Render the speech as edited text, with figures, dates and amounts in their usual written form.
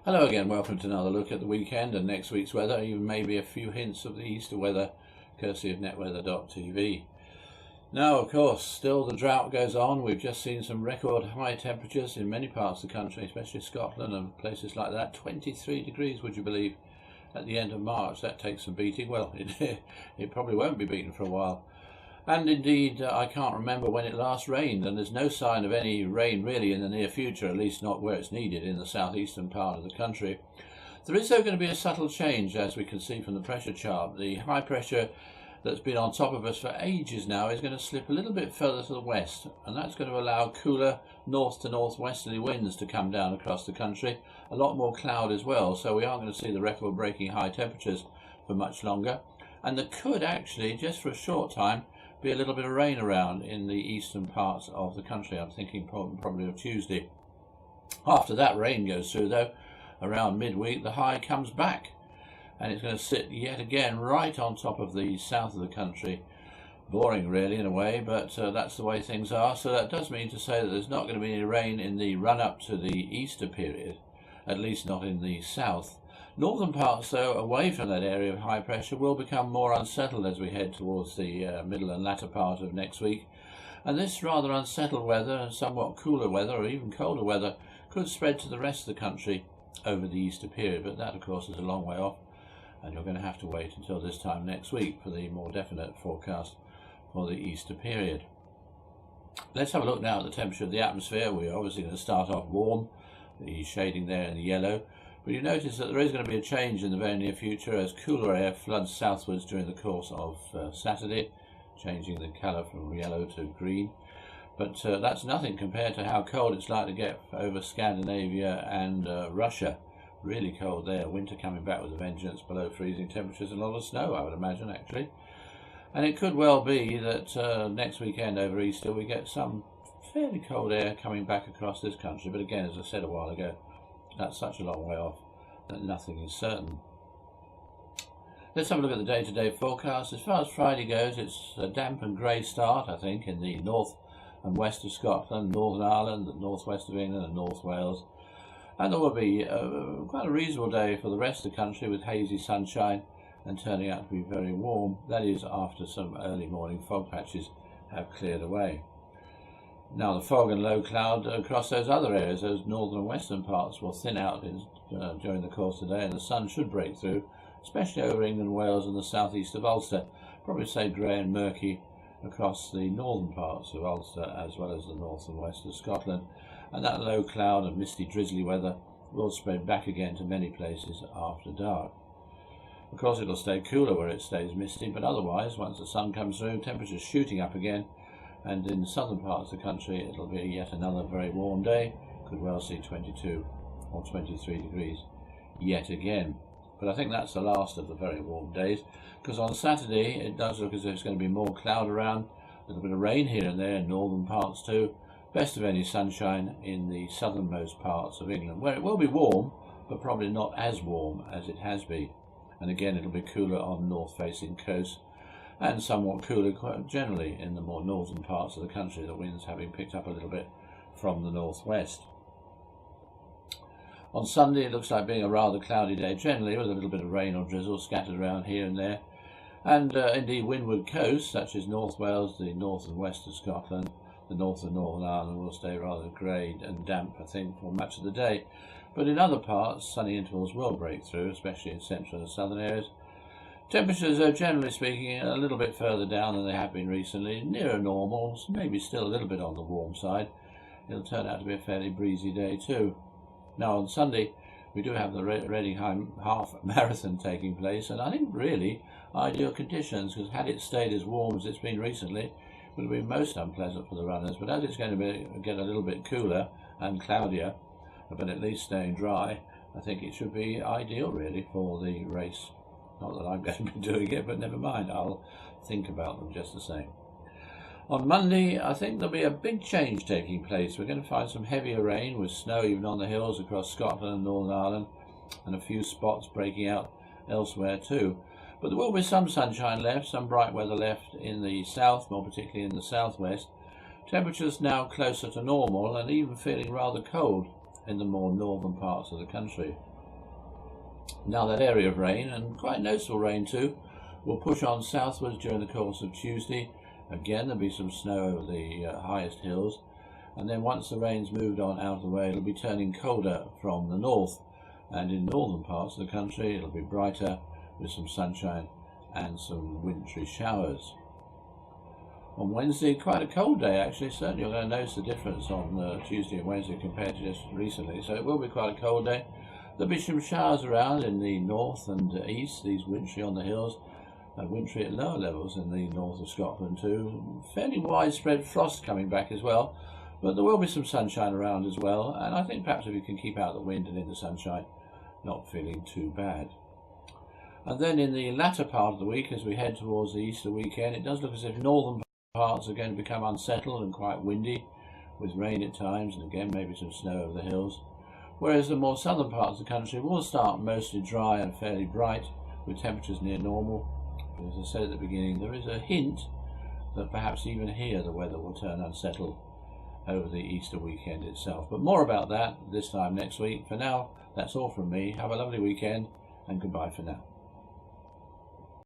Hello again, welcome to another look at the weekend and next week's weather, even maybe a few hints of the Easter weather, courtesy of Netweather.tv. Now, of course, still the drought goes on. We've just seen some record high temperatures in many parts of the country, especially Scotland and places like that. 23 degrees, would you believe, at the end of March. That takes some beating. Well, it probably won't be beaten for a while. And indeed, I can't remember when it last rained, and there's no sign of any rain really in the near future, at least not where it's needed in the southeastern part of the country. There is though going to be a subtle change, as we can see from the pressure chart. The high pressure that's been on top of us for ages now is going to slip a little bit further to the west, and that's going to allow cooler north to northwesterly winds to come down across the country. A lot more cloud as well, so we aren't going to see the record-breaking high temperatures for much longer. And there could actually, just for a short time, be a little bit of rain around in the eastern parts of the country. I'm thinking probably of Tuesday. After that rain goes through though, around midweek, the high comes back and it's going to sit yet again right on top of the south of the country. Boring really in a way, but that's the way things are. So that does mean to say that there's not going to be any rain in the run up to the Easter period, at least not in the south. Northern parts, though, away from that area of high pressure, will become more unsettled as we head towards the middle and latter part of next week. And this rather unsettled weather and somewhat cooler weather, or even colder weather, could spread to the rest of the country over the Easter period. But that, of course, is a long way off, and you're going to have to wait until this time next week for the more definite forecast for the Easter period. Let's have a look now at the temperature of the atmosphere. We're obviously going to start off warm, the shading there in the yellow. But you notice that there is going to be a change in the very near future as cooler air floods southwards during the course of Saturday, changing the colour from yellow to green. But that's nothing compared to how cold it's like to get over Scandinavia and Russia. Really cold there, winter coming back with a vengeance, below freezing temperatures, and a lot of snow, I would imagine, actually. And it could well be that next weekend over Easter we get some fairly cold air coming back across this country. But again, as I said a while ago, that's such a long way off that nothing is certain. Let's have a look at the day-to-day forecast. As far as Friday goes, it's a damp and grey start, I think, in the north and west of Scotland, Northern Ireland, the northwest of England and North Wales. And there will be quite a reasonable day for the rest of the country with hazy sunshine and turning out to be very warm. That is after some early morning fog patches have cleared away. Now the fog and low cloud across those other areas, those northern and western parts, will thin out during the course of the day, and the sun should break through, especially over England, Wales and the southeast of Ulster. Probably say grey and murky across the northern parts of Ulster as well as the north and west of Scotland. And that low cloud and misty drizzly weather will spread back again to many places after dark. Of course it'll stay cooler where it stays misty, but otherwise, once the sun comes through, temperatures shooting up again. And in the southern parts of the country, it'll be yet another very warm day. Could well see 22 or 23 degrees yet again. But I think that's the last of the very warm days, because on Saturday it does look as if it's going to be more cloud around, a little bit of rain here and there in northern parts too. Best of any sunshine in the southernmost parts of England, where it will be warm, but probably not as warm as it has been. And again, it'll be cooler on north-facing coasts, and somewhat cooler quite generally in the more northern parts of the country, the winds having picked up a little bit from the northwest. On Sunday it looks like being a rather cloudy day generally, with a little bit of rain or drizzle scattered around here and there. And indeed windward coasts such as North Wales, the north and west of Scotland, the north and Northern Ireland will stay rather grey and damp, I think, for much of the day. But in other parts sunny intervals will break through, especially in central and southern areas. Temperatures are generally speaking a little bit further down than they have been recently, nearer normal, maybe still a little bit on the warm side. It'll turn out to be a fairly breezy day too. Now on Sunday we do have the Reading Half Marathon taking place, and I think really ideal conditions, because had it stayed as warm as it's been recently, it would have been most unpleasant for the runners. But as it's going to get a little bit cooler and cloudier, but at least staying dry, I think it should be ideal really for the race. Not that I'm going to be doing it, but never mind, I'll think about them just the same. On Monday, I think there'll be a big change taking place. We're going to find some heavier rain with snow even on the hills across Scotland and Northern Ireland, and a few spots breaking out elsewhere too. But there will be some sunshine left, some bright weather left in the south, more particularly in the southwest. Temperatures now closer to normal and even feeling rather cold in the more northern parts of the country. Now that area of rain, and quite noticeable rain too, will push on southwards during the course of Tuesday. Again, there'll be some snow over the highest hills, and then once the rain's moved on out of the way, it'll be turning colder from the north, and in northern parts of the country it'll be brighter with some sunshine and some wintry showers. On Wednesday, quite a cold day actually. Certainly you're going to notice the difference on Tuesday and Wednesday compared to just recently, so it will be quite a cold day. There'll be some showers around in the north and east, these wintry on the hills, wintry at lower levels in the north of Scotland too. Fairly widespread frost coming back as well, but there will be some sunshine around as well, and I think perhaps if you can keep out the wind and in the sunshine, not feeling too bad. And then in the latter part of the week, as we head towards the Easter weekend, it does look as if northern parts are going to become unsettled and quite windy, with rain at times and again maybe some snow over the hills, whereas the more southern parts of the country will start mostly dry and fairly bright, with temperatures near normal. But as I said at the beginning, there is a hint that perhaps even here the weather will turn unsettled over the Easter weekend itself. But more about that this time next week. For now, that's all from me. Have a lovely weekend and goodbye for now.